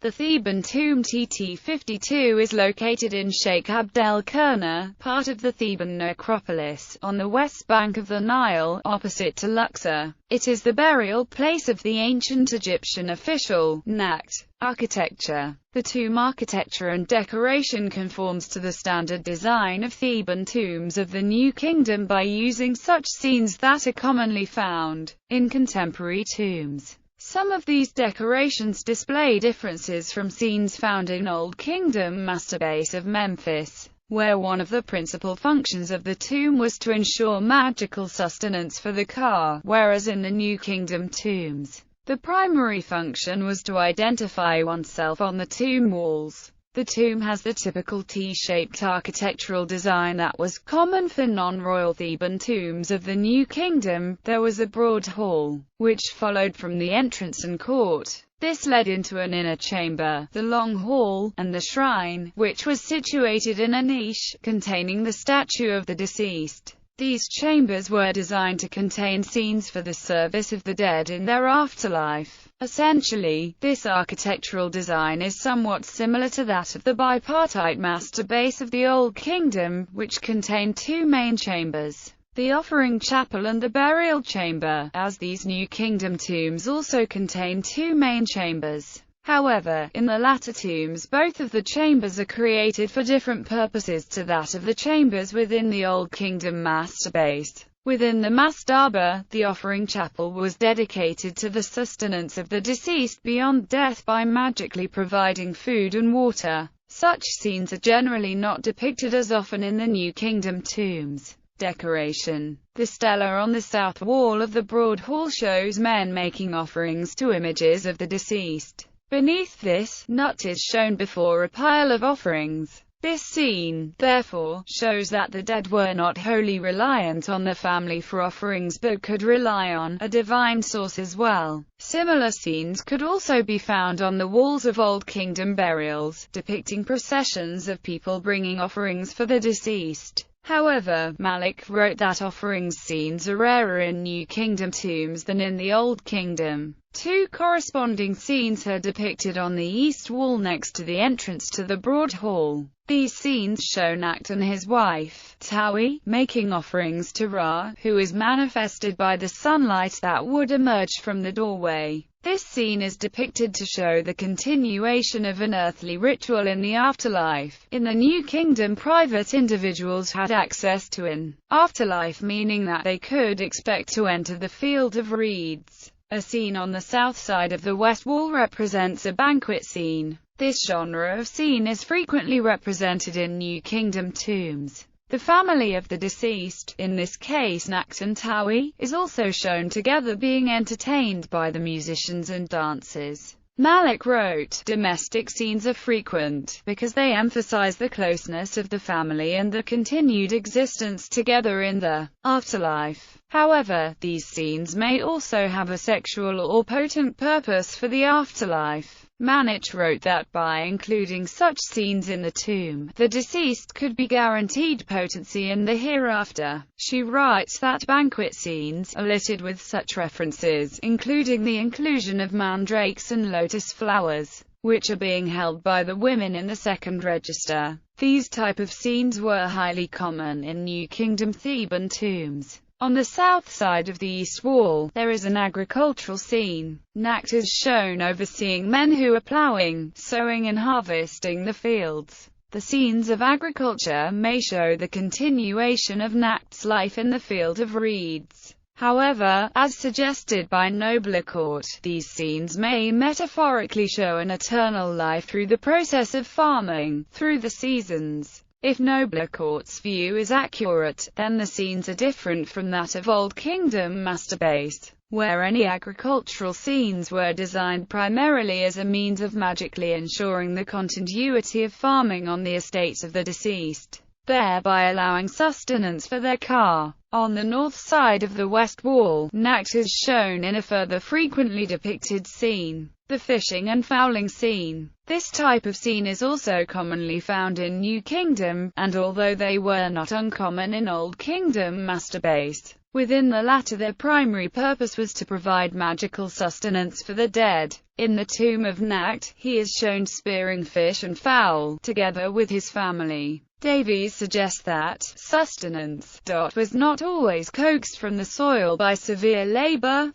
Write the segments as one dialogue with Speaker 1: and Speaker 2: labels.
Speaker 1: The Theban Tomb TT52 is located in Sheikh Abdel Qurna, part of the Theban necropolis, on the west bank of the Nile, opposite to Luxor. It is the burial place of the ancient Egyptian official, Nakt. Architecture. The tomb architecture and decoration conforms to the standard design of Theban tombs of the New Kingdom by using such scenes that are commonly found in contemporary tombs. Some of these decorations display differences from scenes found in Old Kingdom mastebase of Memphis, where one of the principal functions of the tomb was to ensure magical sustenance for the ka, whereas in the New Kingdom tombs, the primary function was to identify oneself on the tomb walls. The tomb has the typical T-shaped architectural design that was common for non-royal Theban tombs of the New Kingdom. There was a broad hall, which followed from the entrance and court. This led into an inner chamber, the long hall, and the shrine, which was situated in a niche, containing the statue of the deceased. These chambers were designed to contain scenes for the service of the dead in their afterlife. Essentially, this architectural design is somewhat similar to that of the bipartite master base of the Old Kingdom, which contained two main chambers, the offering chapel and the burial chamber, as these New Kingdom tombs also contain two main chambers. However, in the latter tombs both of the chambers are created for different purposes to that of the chambers within the Old Kingdom master base. Within the mastaba, the offering chapel was dedicated to the sustenance of the deceased beyond death by magically providing food and water. Such scenes are generally not depicted as often in the New Kingdom tombs. Decoration. The stela on the south wall of the broad hall shows men making offerings to images of the deceased. Beneath this, Nut is shown before a pile of offerings. This scene, therefore, shows that the dead were not wholly reliant on the family for offerings but could rely on a divine source as well. Similar scenes could also be found on the walls of Old Kingdom burials, depicting processions of people bringing offerings for the deceased. However, Malik wrote that offerings scenes are rarer in New Kingdom tombs than in the Old Kingdom. Two corresponding scenes are depicted on the east wall next to the entrance to the broad hall. These scenes show Nakt and his wife, Tawi, making offerings to Ra, who is manifested by the sunlight that would emerge from the doorway. This scene is depicted to show the continuation of an earthly ritual in the afterlife. In the New Kingdom, private individuals had access to an afterlife, meaning that they could expect to enter the field of reeds. A scene on the south side of the west wall represents a banquet scene. This genre of scene is frequently represented in New Kingdom tombs. The family of the deceased, in this case Nakt and Tawi, is also shown together being entertained by the musicians and dancers. Malik wrote, domestic scenes are frequent, because they emphasize the closeness of the family and the continued existence together in the afterlife. However, these scenes may also have a sexual or potent purpose for the afterlife. Manich wrote that by including such scenes in the tomb, the deceased could be guaranteed potency in the hereafter. She writes that banquet scenes are littered with such references, including the inclusion of mandrakes and lotus flowers, which are being held by the women in the second register. These type of scenes were highly common in New Kingdom Theban tombs. On the south side of the east wall, there is an agricultural scene. Nakt is shown overseeing men who are plowing, sowing and harvesting the fields. The scenes of agriculture may show the continuation of Nakt's life in the field of reeds. However, as suggested by Nobler Court, these scenes may metaphorically show an eternal life through the process of farming, through the seasons. If Nobler Court's view is accurate, then the scenes are different from that of Old Kingdom master base, where any agricultural scenes were designed primarily as a means of magically ensuring the continuity of farming on the estates of the deceased, thereby allowing sustenance for their ka. On the north side of the west wall, Nakt is shown in a further frequently depicted scene, the fishing and fowling scene. This type of scene is also commonly found in New Kingdom, and although they were not uncommon in Old Kingdom master base, Within the latter, their primary purpose was to provide magical sustenance for the dead. In the tomb of Nacht, he is shown spearing fish and fowl, together with his family. Davies suggests that sustenance was not always coaxed from the soil by severe labor,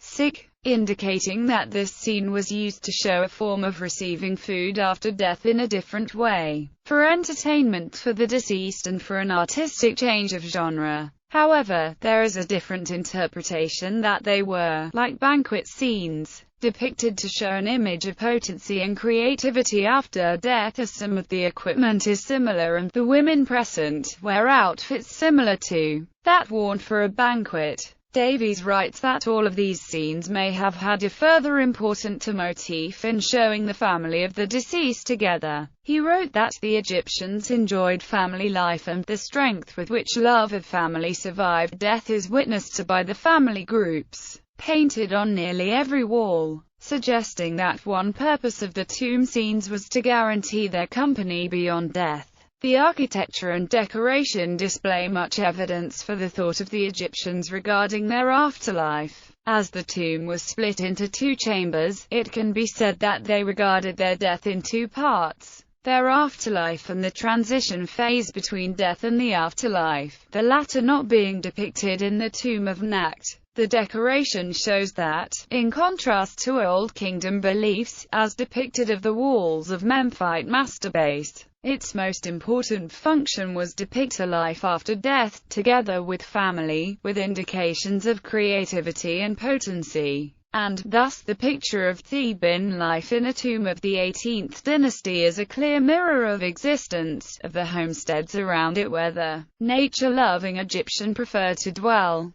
Speaker 1: indicating that this scene was used to show a form of receiving food after death in a different way, for entertainment for the deceased and for an artistic change of genre. However, there is a different interpretation that they were, like banquet scenes, depicted to show an image of potency and creativity after death, as some of the equipment is similar and the women present wear outfits similar to that worn for a banquet. Davies writes that all of these scenes may have had a further important motif in showing the family of the deceased together. He wrote that the Egyptians enjoyed family life, and the strength with which love of family survived death is witnessed by the family groups painted on nearly every wall, suggesting that one purpose of the tomb scenes was to guarantee their company beyond death. The architecture and decoration display much evidence for the thought of the Egyptians regarding their afterlife. As the tomb was split into two chambers, it can be said that they regarded their death in two parts: their afterlife and the transition phase between death and the afterlife, the latter not being depicted in the tomb of Nacht. The decoration shows that, in contrast to Old Kingdom beliefs, as depicted of the walls of Memphite Masturbase, its most important function was depict a life after death, together with family, with indications of creativity and potency. And, thus, the picture of Theban life in a tomb of the 18th dynasty is a clear mirror of existence, of the homesteads around it where the nature-loving Egyptian preferred to dwell.